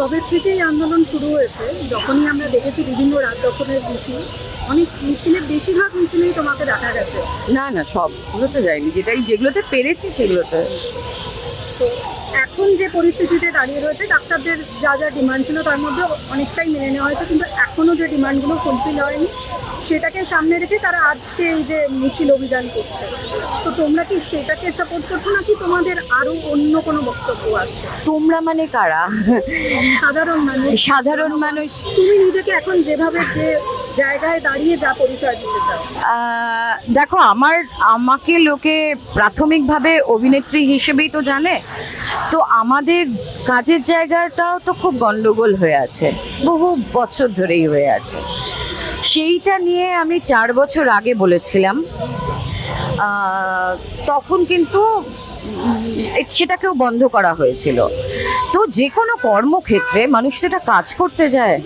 যবে থেকেই আন্দোলন শুরু হয়েছে, যখনই আমরা দেখেছি বিভিন্ন রাত দখলের মিছিল, অনেক মিছিলের বেশিরভাগ মিছিলেই তোমাকে দেখা গেছে। না না, সবগুলোতে যাইনি, যেগুলোতে পেরেছি সেগুলোতে। তো এখন যে পরিস্থিতিতে দাঁড়িয়ে রয়েছে, ডাক্তারদের যা যা ডিমান্ড ছিল তার মধ্যে অনেকটাই মেনে নেওয়া হয়েছে, কিন্তু এখনও যে ডিমান্ডগুলো ফুলফিল হয়নি সেটাকে সামনে রেখে তারা আজকে এই যে মিছিল অভিযান করছে। তো তোমরা কি সেটাকে সাপোর্ট করছো নাকি তোমাদের আরো অন্য কোনো বক্তব্য আছে? তোমরা মানে কারা? সাধারণ মানুষ। সাধারণ মানুষ। তুমি নিজেকে এখন যেভাবে যে জায়গায় দাঁড়িয়ে যা পরিচয় দিতে চাও? দেখো, আমাকে লোকে প্রাথমিকভাবে অভিনেত্রী হিসেবেই তো জানে। তো আমাদের কাজের জায়গাটাও তো খুব গন্ডগোল হয়ে আছে, বহু বছর ধরেই হয়ে আছে। সেইটা নিয়ে আমি 4 বছর আগে বলেছিলাম, তখন কিন্তু সেটাকেও বন্ধ করা হয়েছিল। তো যে কোনো কর্মক্ষেত্রে মানুষ তো এটা কাজ করতে যায়,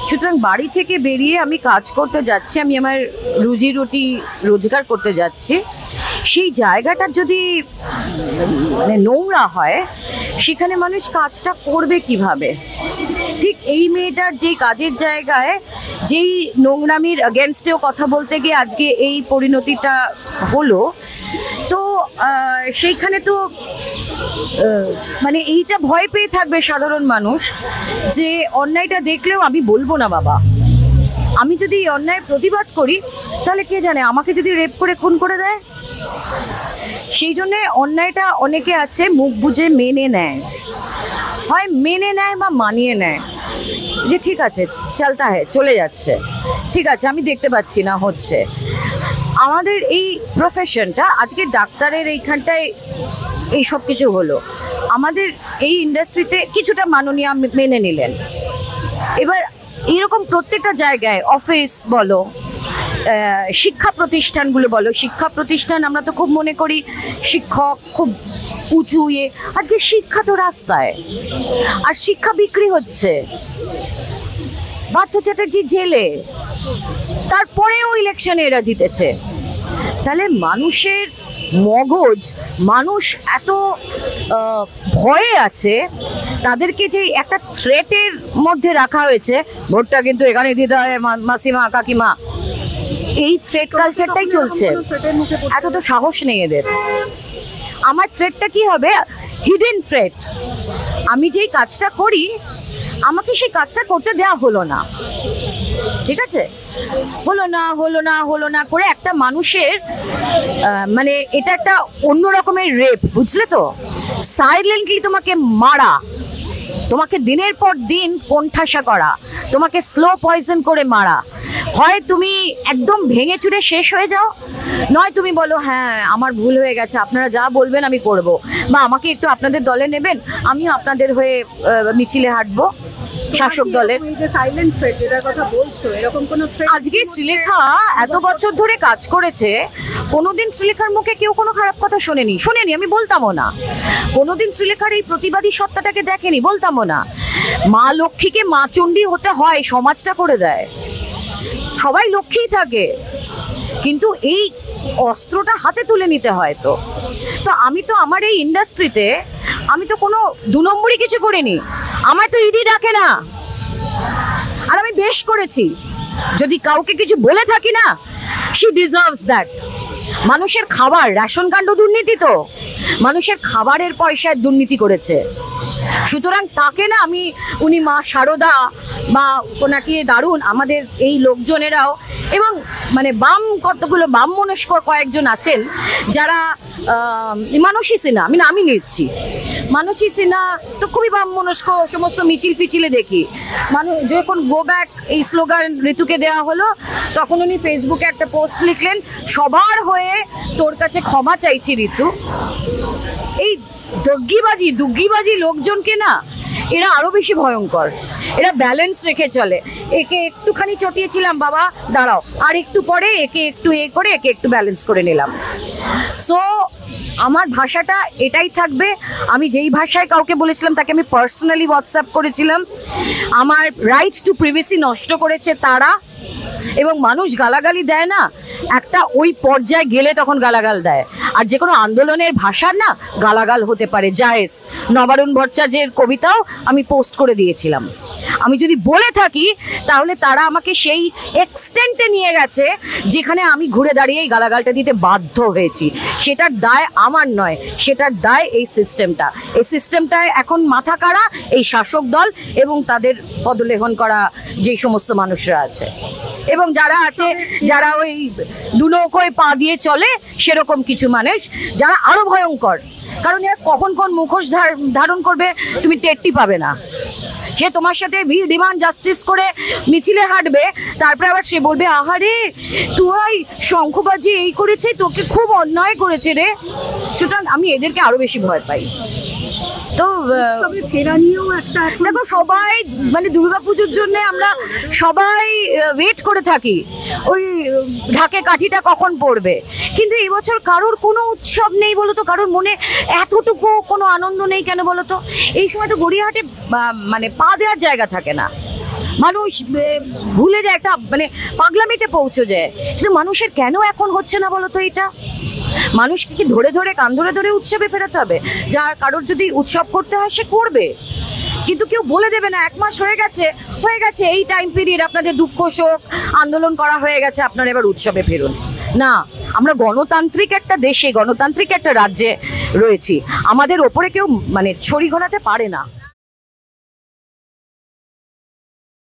সুতরাং বাড়ি থেকে বেরিয়ে আমি কাজ করতে যাচ্ছি, আমি আমার রুজি রুটি রোজগার করতে যাচ্ছি। সেই জায়গাটা যদি মানে নোংরা হয়, সেখানে মানুষ কাজটা করবে কিভাবে? ঠিক এই মেয়েটার যেই কাজের জায়গায় যেই নোংরামির এগেনস্টেও কথা বলতে গিয়ে আজকে এই পরিণতিটা হলো, তো সেইখানে তো মানে এইটা ভয় পেয়ে থাকবে সাধারণ মানুষ যে অন্যায়টা দেখলেও আমি বলবো না বাবা। আমি যদি এই অন্যায়ের প্রতিবাদ করি তাহলে কে জানে আমাকে যদি রেপ করে খুন করে দেয়। সেই জন্যে অন্যায়টা অনেকে আছে মুখ বুজে মেনে নেয়, হয় মেনে নেয় বা মানিয়ে নেয় যে ঠিক আছে চলতা হ্যায়, চলে যাচ্ছে, ঠিক আছে আমি দেখতে পাচ্ছি না হচ্ছে। আমাদের এই প্রফেশনটা আজকে ডাক্তারের এইখানটায় এইসব কিছু হলো, আমাদের এই ইন্ডাস্ট্রিতে কিছুটা মাননীয় মেনে নিলেন। এবার এরকম প্রত্যেকটা জায়গায় অফিস বলো, শিক্ষা প্রতিষ্ঠানগুলো বলো, শিক্ষা প্রতিষ্ঠান আমরা তো খুব মনে করি শিক্ষক খুব উঁচু ইয়ে, আজকে শিক্ষা তো রাস্তায়, আর শিক্ষা বিক্রি হচ্ছে। পার্থ চ্যাটার্জি জেলে, তারপরেও ইলেকশনে এরা জিতেছে। তাহলে মানুষের মগজ, মানুষ এত ভয়ে আছে, তাদেরকে যে একটা থ্রেটের মধ্যে রাখা হয়েছে, ভোটটা কিন্তু এখানে দিতে হয় মাসিমা কাকিমা, এই থ্রেট কালচারটাই চলছে। এত তো সাহস নেই এদের। আমার থ্রেটটা কি হবে? Hidden threat. আমি যেই কাজটা করি আমাকে সেই কাজটা করতে দেওয়া হলো না, ঠিক আছে, হলো না হলো না হলো না করে একটা মানুষের মানে এটা একটা অন্য রকমের রেপ, বুঝলে তো? সাইলেন্টলি তোমাকে মারা, তোমাকে দিনের পর দিন কোণঠাসা করা, তোমাকে স্লো পয়জন করে মারা। হয় তুমি একদম ভেঙে চুরে শেষ হয়ে যাও, নয় তুমি বলো হ্যাঁ আমার ভুল হয়ে গেছে, আপনারা যা বলবেন আমি করব, বা আমাকে একটু আপনাদের দলে নেবেন, আমিও আপনাদের হয়ে মিছিলে হাঁটবো শাসক দলের। আজকে শ্রীলেখা এত বছর ধরে কাজ করেছে, কোনোদিন শ্রীলেখার মুখে কেউ কোনো খারাপ কথা শোনেনি, আমি বলতামও না। কোনোদিন শ্রীলেখার এই প্রতিবাদী সত্তাটাকে দেখেনি, বলতামও না। মা লক্ষ্মীকে মা চণ্ডী হতে হয়, সমাজটা করে দেয়, সবাই লক্ষ্মীই থাকে, কিন্তু এই অস্ত্রটা হাতে তুলে নিতে হয়। তো আমি তো আমার এই ইন্ডাস্ট্রিতে আমি তো কোনো 2 নম্বরই কিছু করিনি, আমায় তো ইডি ডাকে না, আর আমি বেশ করেছি। যদি কাউকে কিছু বলে থাকি না, শি ডিজার্ভস দ্যাট। মানুষের খাবার, রেশন কার্ড দুর্নীতি, তো মানুষের খাবারের পয়সায় দুর্নীতি করেছে, সুতরাং তাকে না আমি, উনি মা শারদা বা ওনাকে দারুণ, আমাদের এই লোকজনেরাও, এবং মানে বাম কতগুলো বাম মনস্ক কয়েকজন আছেন যারা, মানসী সিনহা, আমি নামই নিচ্ছি, মানসী সিনহা তো খুবই বাম মনস্ক, সমস্ত মিছিল ফিছিলে দেখি। যখন গো ব্যাক এই স্লোগান ঋতুকে দেওয়া হলো, তখন উনি ফেসবুকে একটা পোস্ট লিখলেন, সবার হয়ে তোর কাছে ক্ষমা চাইছি ঋতু। এই দুগ্গিবাজি লোকজনকে না, এরা আরো বেশি ভয়ঙ্কর, এরা ব্যালেন্স রেখে চলে। একে একটুখানি চটিয়েছিলাম, বাবা দাঁড়াও, আর একটু পরে একে একটু করে একে একটু ব্যালেন্স করে নিলাম। সো আমার ভাষাটা এটাই থাকবে। আমি যেই ভাষায় কাউকে বলেছিলাম তাকে আমি পার্সোনালি হোয়াটসঅ্যাপ করেছিলাম। আমার রাইট টু প্রিভেসি নষ্ট করেছে তারা, এবং মানুষ গালাগালি দেয় না, একটা ওই পর্যায়ে গেলে তখন গালাগাল দেয়। আর যে কোনো আন্দোলনের ভাষার না গালাগাল হতে পারে, জায়েজ। নবারুণ ভট্টাচার্যের কবিতাও আমি পোস্ট করে দিয়েছিলাম। আমি যদি বলে থাকি তাহলে তারা আমাকে সেই এক্সটেন্টে নিয়ে গেছে যেখানে আমি ঘুরে দাঁড়িয়ে এই গালাগালটা দিতে বাধ্য হয়েছি। সেটার দায় আমার নয়, সেটার দায় এই সিস্টেমটা। এই সিস্টেমটায় এখন মাথা কাড়া এই শাসক দল এবং তাদের পদলেহন করা যে সমস্ত মানুষরা আছে, এবং যারা আছে যারা ওই দুনৌকোয় পা দিয়ে চলে সেরকম কিছু মানুষ যারা আরো ভয়ঙ্কর। কারণ এরা কখন কোন মুখোশ ধারণ করবে তুমি টেরটি পাবে না। সে তোমার সাথে ডিমান্ড জাস্টিস করে মিছিলে হাঁটবে, তারপরে আবার সে বলবে আহারে তুই শঙ্খবাজি এই করেছে, তোকে খুব অন্যায় করেছে রে। সুতরাং আমি এদেরকে আরো বেশি ভয় পাই। তো ফেরা নিয়েও একটা দেখো, সবাই মানে দুর্গাপুজোর জন্য আমরা সবাই ওয়েট করে থাকি ওই ঢাকে কাঠিটা কখন পড়বে, কিন্তু এবছর কারোর কোনো উৎসব নেই বলো তো, কারোর মনে এতটুকু কোনো আনন্দ নেই কেন বলো তো? এই সময় তো গড়িয়াহাটে মানে পা দেওয়ার জায়গা থাকে না, মানুষ ভুলে যায়, একটা মানে পাগলামিতে পৌঁছে যায়। কিন্তু মানুষের কেন এখন হচ্ছে না বলো তো এটা? মানুষকে কি ধরে ধরে কান ধরে ধরে উৎসবে ফেরাতে হবে? যার কারোর যদি উৎসব করতে হয় সে করবে, কিন্তু কেউ বলে দেবে না 1 মাস হয়ে গেছে এই টাইম পিরিয়ড আপনাদের দুঃখ শোক আন্দোলন করা হয়ে গেছে, আপনারা এবার উৎসবে ফেরুন। না, আমরা গণতান্ত্রিক একটা দেশে, গণতান্ত্রিক একটা রাজ্যে রয়েছি, আমাদের ওপরে কেউ মানে ছড়ি ঘোরাতে পারে না।